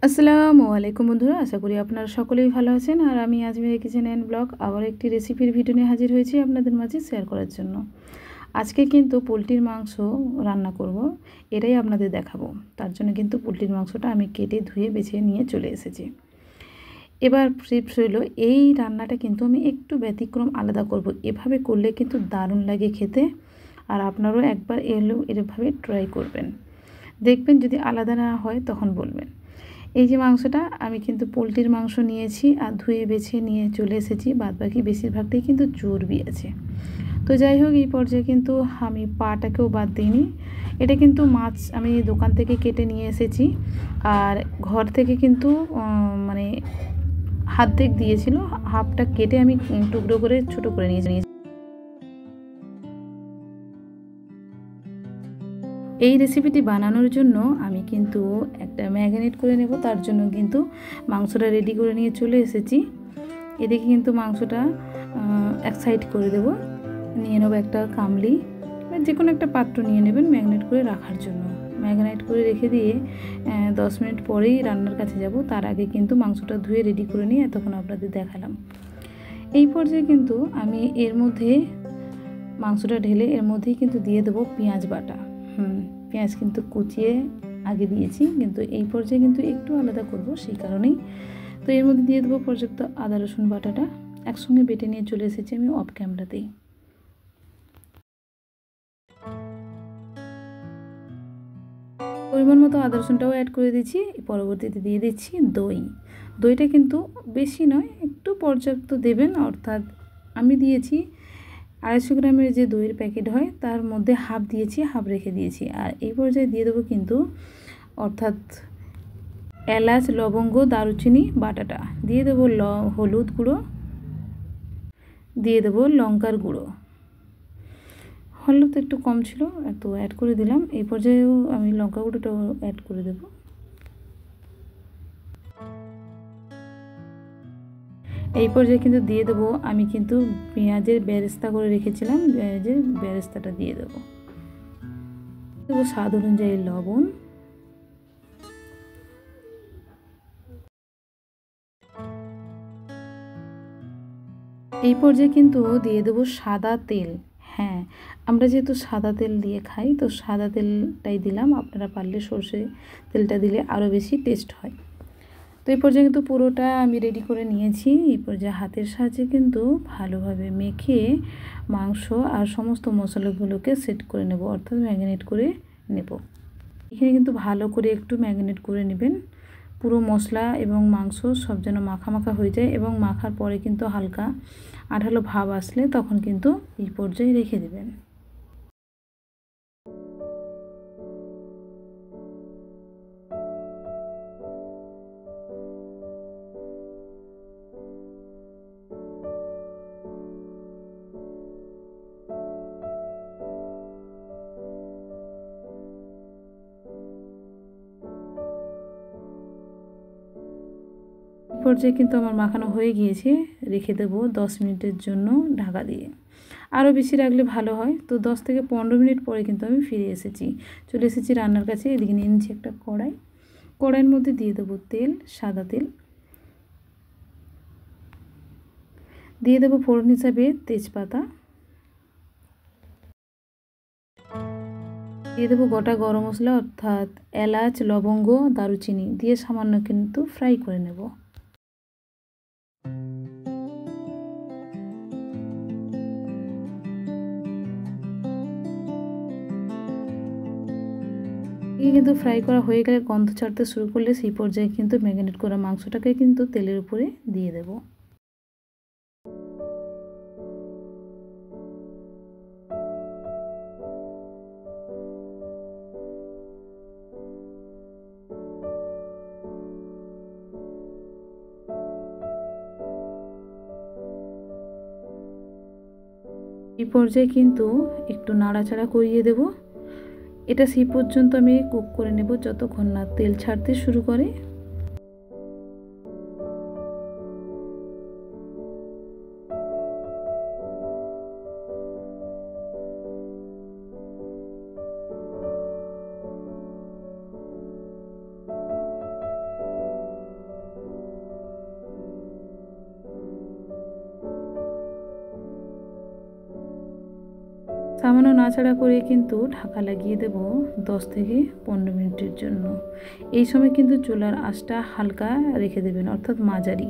আসসালামু আলাইকুম বন্ধুরা, আশা করি আপনারা সকলেই ভালো আছেন। আর আমি আজমিরা কিচেন অ্যান্ড ব্লগ আবার একটি রেসিপির ভিডিও নিয়ে হাজির হয়েছি আপনাদের মাঝে শেয়ার করার জন্য। আজকে কিন্তু পোলট্রির মাংস রান্না করব, এটাই আপনাদের দেখাবো। তার জন্য কিন্তু পোলট্রির মাংসটা আমি কেটে ধুয়ে বেছে নিয়ে চলে এসেছি। এবার টিপস হলো, এই রান্নাটা কিন্তু আমি একটু ব্যতিক্রম আলাদা করব। এভাবে করলে কিন্তু দারুণ লাগে খেতে, আর আপনারাও একবার এভাবে ট্রাই করবেন, দেখবেন যদি আলাদা না হয় তখন বলবেন। এই যে মাংসটা আমি কিন্তু পোলট্রির মাংস নিয়েছি আর ধুয়ে বেছে নিয়ে চলে এসেছি। বাদবাকি বেশিরভাগটাই কিন্তু চর্বি আছে। তো যাই হোক, এই পর্যায়ে কিন্তু আমি পাটাকেও বাদ দিইনি। এটা কিন্তু মাছ আমি দোকান থেকে কেটে নিয়ে এসেছি, আর ঘর থেকে কিন্তু মানে হাত দিয়েছিল, হাফটা কেটে আমি টুকরো করে ছোটো করে নিয়েছি। এই রেসিপিটি বানানোর জন্য আমি কিন্তু একটা ম্যারিনেট করে নেব। তার জন্য কিন্তু মাংসটা রেডি করে নিয়ে চলে এসেছি। এদিকে কিন্তু মাংসটা এক সাইড করে দেব। নিয়ে নেব একটা কামলি, যে কোনো একটা পাত্র নিয়ে নেবেন ম্যারিনেট করে রাখার জন্য। ম্যারিনেট করে রেখে দিয়ে 10 মিনিট পরেই রান্নার কাছে যাব। তার আগে কিন্তু মাংসটা ধুয়ে রেডি করে নিয়ে এতক্ষণ আপনাদের দেখালাম। এই পর্যায়ে কিন্তু আমি এর মধ্যে মাংসটা ঢেলে এর মধ্যেই কিন্তু দিয়ে দেবো পেঁয়াজ বাটা। পেঁয়াজ কিন্তু কুচিয়ে আগে দিয়েছি, কিন্তু এই পর্যায়ে কিন্তু একটু আলাদা করব, সেই কারণেই। তো এর মধ্যে দিয়ে দেবো পর্যাপ্ত আদা রসুন বাটাটা, একসঙ্গে বেটে নিয়ে চলে এসেছি আমি অফ ক্যামেরাতেই। পরিমাণ মতো আদা রসুনটাও অ্যাড করে দিচ্ছি। পরবর্তীতে দিয়ে দিচ্ছি দই। দইটা কিন্তু বেশি নয়, একটু পর্যাপ্ত দেবেন। অর্থাৎ আমি দিয়েছি 250 গ্রামের যে দইয়ের প্যাকেট হয় তার মধ্যে হাফ দিয়েছি, হাফ রেখে দিয়েছি। আর এই পর্যায়ে দিয়ে দেবো কিন্তু অর্থাৎ এলাচ, লবঙ্গ, দারুচিনি বাটাটা দিয়ে দেবো, হলুদ গুঁড়ো দিয়ে দেবো, লঙ্কার গুঁড়ো। হলুদ একটু কম ছিল, একটু অ্যাড করে দিলাম। এই পর্যায়েও আমি লঙ্কা গুঁড়োটাও অ্যাড করে দেবো। এই পর্যায়ে কিন্তু দিয়ে দেবো আমি কিন্তু পেঁয়াজের বেরেস্তা করে রেখেছিলাম, পেঁয়াজের বেরেস্তাটা দিয়ে দেবো। স্বাদ অনুযায়ী লবণ, এই পর্যায়ে কিন্তু দিয়ে দেবো সাদা তেল। হ্যাঁ, আমরা যেহেতু সাদা তেল দিয়ে খাই, তো সাদা তেলটাই দিলাম। আপনারা পারলে সর্ষে তেলটা দিলে আরও বেশি টেস্ট হয়। তো এই পর্যায়ে কিন্তু পুরোটা আমি রেডি করে নিয়েছি। এই পর্যায়ে হাতের সাহায্যে কিন্তু ভালোভাবে মেখে মাংস আর সমস্ত মশলাগুলোকে সেট করে নেব, অর্থাৎ ম্যারিনেট করে নেব। এখানে কিন্তু ভালো করে একটু ম্যারিনেট করে নেবেন, পুরো মশলা এবং মাংস সব যেন মাখা মাখা হয়ে যায়। এবং মাখার পরে কিন্তু হালকা আঠালো ভাব আসলে তখন কিন্তু এই পর্যায়ে রেখে দেবেন। পর্যায়ে কিন্তু আমার মাখানো হয়ে গিয়েছে, রেখে দেবো 10 মিনিটের জন্য ঢাকা দিয়ে। আরও বেশি রাখলে ভালো হয়। তো 10 থেকে 15 মিনিট পরে কিন্তু আমি ফিরে এসেছি, চলে এসেছি রান্নার কাছে। এদিকে নিয়ে নিচ্ছি একটা কড়াই, কড়াইয়ের মধ্যে দিয়ে দেবো তেল, সাদা তেল দিয়ে দেবো। ফোড়ন হিসাবে তেজপাতা দিয়ে দেবো, গোটা গরম মশলা অর্থাৎ এলাচ, লবঙ্গ, দারুচিনি দিয়ে সামান্য কিন্তু ফ্রাই করে নেব। কিন্তু ফ্রাই করা হয়ে গেলে গন্ধ ছাড়তে শুরু করলে সেই পর্যায়ে কিন্তু ম্যারিনেট করা মাংসটাকে কিন্তু তেলের উপরে দিয়ে দেব। এই পর্যায়ে কিন্তু একটু নাড়াচাড়া করিয়ে দেব। এটা সেই পর্যন্ত আমি কুক করে নেব যতক্ষণ না তেল ছাড়তে শুরু করে। সামান্য নাড়াচাড়া করে কিন্তু ঢাকা লাগিয়ে দেব 10 থেকে 15 মিনিটের জন্য। এই সময় কিন্তু চুলার আঁচটা হালকা রেখে দেবেন, অর্থাৎ মাঝারি।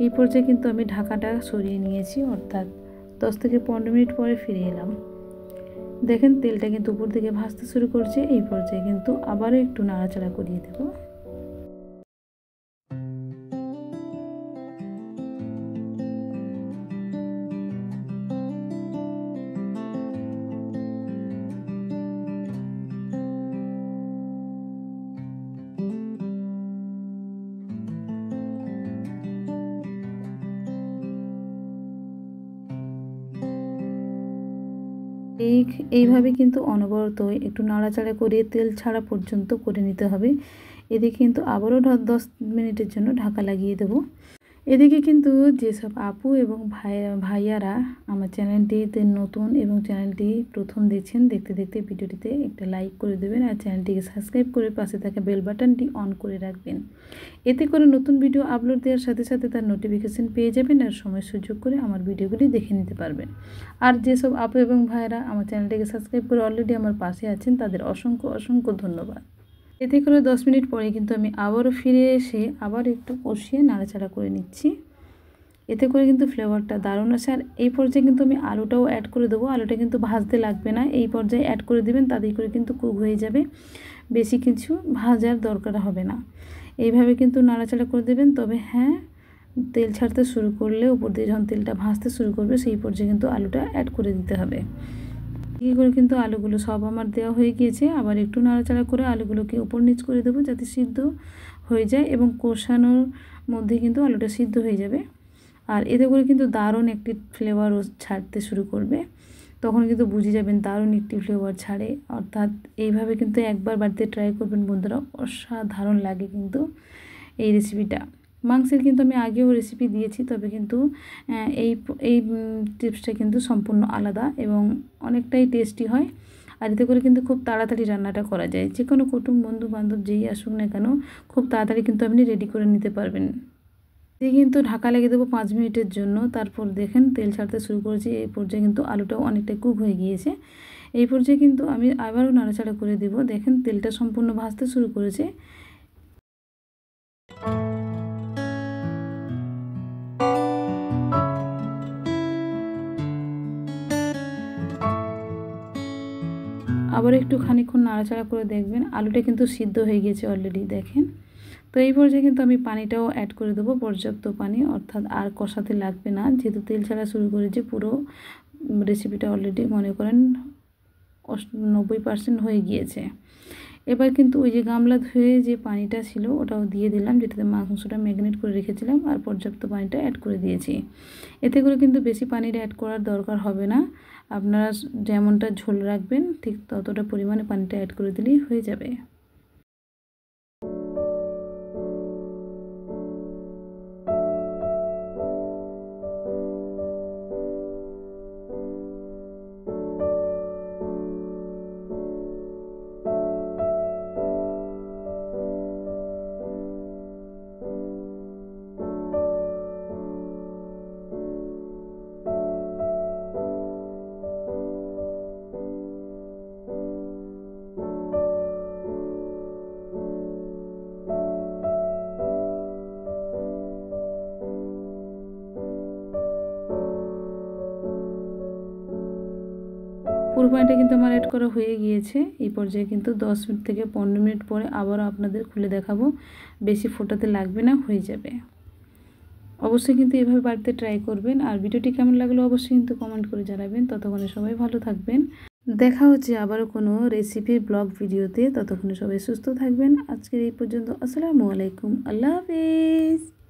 এই পর্যায়ে কিন্তু আমি ঢাকাটা সরিয়ে নিয়েছি, অর্থাৎ 10 থেকে 15 মিনিট পরে ফিরে এলাম। দেখেন তেলটা কিন্তু উপর দিকে ভাসতে শুরু করছে। এই পর্যায়ে কিন্তু আবারও একটু নাড়াচাড়া করিয়ে দেব। এইভাবে কিন্তু অনবরত একটু নাড়াচাড়া করে তেল ছাড়া পর্যন্ত করে নিতে হবে। এদিকে কিন্তু আবারও 10 মিনিটের জন্য ঢাকা লাগিয়ে দেব। এদিকে কিন্তু যেসব আপু এবং ভাইয়ারা আমার চ্যানেলটিতে নতুন এবং চ্যানেলটি প্রথম দেখছেন, দেখতে দেখতে ভিডিওটিতে একটা লাইক করে দেবেন আর চ্যানেলটিকে সাবস্ক্রাইব করে পাশে থাকা বেল বাটনটি অন করে রাখবেন। এতে করে নতুন ভিডিও আপলোড দেওয়ার সাথে সাথে তার নোটিফিকেশান পেয়ে যাবেন আর সময় সুযোগ করে আমার ভিডিওগুলি দেখে নিতে পারবেন। আর যেসব আপু এবং ভাইয়ারা আমার চ্যানেলটিকে সাবস্ক্রাইব করে অলরেডি আমার পাশে আছেন, তাদের অসংখ্য অসংখ্য ধন্যবাদ। এতে করে 10 মিনিট পরে কিন্তু আমি আবারও ফিরে এসে আবার একটু কষিয়ে নাড়াচাড়া করে নিচ্ছি। এতে করে কিন্তু ফ্লেভারটা দারুণ আসে। আর এই পর্যায়ে কিন্তু আমি আলুটাও অ্যাড করে দেবো। আলুটা কিন্তু ভাজতে লাগবে না, এই পর্যায়ে অ্যাড করে দেবেন, তাতেই করে কিন্তু কুক হয়ে যাবে, বেশি কিছু ভাজার দরকার হবে না। এইভাবে কিন্তু নাড়াচাড়া করে দেবেন। তবে হ্যাঁ, তেল ছাড়তে শুরু করলে উপর দিয়ে যখন তেলটা ভাজতে শুরু করবে সেই পর্যায়ে কিন্তু আলুটা অ্যাড করে দিতে হবে। এই করে কিন্তু আলুগুলো সব আমার দেওয়া হয়ে গিয়েছে। আবার একটু নাড়াচাড়া করে আলুগুলোকে উপর নিচ করে দেবো যাতে সিদ্ধ হয়ে যায় এবং কষানোর মধ্যে কিন্তু আলুটা সিদ্ধ হয়ে যাবে। আর এতে করে কিন্তু দারুণ একটি ফ্লেভারও ছাড়তে শুরু করবে। তখন কিন্তু বুঝে যাবেন দারুণ একটি ফ্লেভার ছাড়ে। অর্থাৎ এইভাবে কিন্তু একবার বাড়িতে ট্রাই করবেন বন্ধুরা, অসাধারণ লাগে কিন্তু এই রেসিপিটা। মাংসের কিন্তু আমি আগেও রেসিপি দিয়েছি, তবে কিন্তু এই টিপসটা কিন্তু সম্পূর্ণ আলাদা এবং অনেকটাই টেস্টি হয়। আর এতে করে কিন্তু খুব তাড়াতাড়ি রান্নাটা করা যায়। যে কোনো কুটুম বন্ধু বান্ধব যেই আসুক না কেন খুব তাড়াতাড়ি কিন্তু আপনি রেডি করে নিতে পারবেন। দিয়ে কিন্তু ঢাকা লাগিয়ে দেবো 5 মিনিটের জন্য। তারপর দেখেন তেল ছাড়তে শুরু করেছি। এই পর্যায়ে কিন্তু আলুটাও অনেকটা কুক হয়ে গিয়েছে। এই পর্যায়ে কিন্তু আমি আবারও নাড়াচাড়া করে দেব। দেখেন তেলটা সম্পূর্ণ ভাজতে শুরু করেছে। আবার একটু খানিকক্ষণ নাড়াচাড়া করে দেখবেন আলুটা কিন্তু সিদ্ধ হয়ে গিয়েছে অলরেডি, দেখেন। তো এই পর্যায়ে কিন্তু আমি পানিটাও অ্যাড করে দেবো, পর্যাপ্ত পানি, অর্থাৎ আর কষাতে লাগবে না, যেহেতু তেল ছাড়া শুরু করেছি। পুরো রেসিপিটা অলরেডি মনে করেন 90% হয়ে গিয়েছে। এবার কিন্তু ওই যে গামলা ধুয়ে যে পানিটা ছিল ওটাও দিয়ে দিলাম, যেটাতে মাংসটা ম্যারিনেট করে রেখেছিলাম, আর পর্যাপ্ত পানিটা অ্যাড করে দিয়েছি। এতে করে কিন্তু বেশি পানির অ্যাড করার দরকার হবে না। আপনারা যেমনটা ঝোল রাখবেন ঠিক ততটা পরিমাণে পানিটা অ্যাড করে দিলেই হয়ে যাবে। পুরো পানিটা কিন্তু আমার অ্যাড করা হয়ে গিয়েছে। এই পর্যায়ে কিন্তু 10 থেকে 15 মিনিট পরে আবারও আপনাদের খুলে দেখাবো। বেশি ফোটাতে লাগবে না, হয়ে যাবে। অবশ্যই কিন্তু এভাবে বাড়িতে ট্রাই করবেন। আর ভিডিওটি কেমন লাগলো অবশ্যই কিন্তু কমেন্ট করে জানাবেন। ততক্ষণে সবাই ভালো থাকবেন। দেখা হচ্ছে আবারও কোনো রেসিপির ব্লগ ভিডিওতে। ততক্ষণে সবাই সুস্থ থাকবেন। আজকের এই পর্যন্ত। আসসালামু আলাইকুম, আল্লাহ হাফেজ।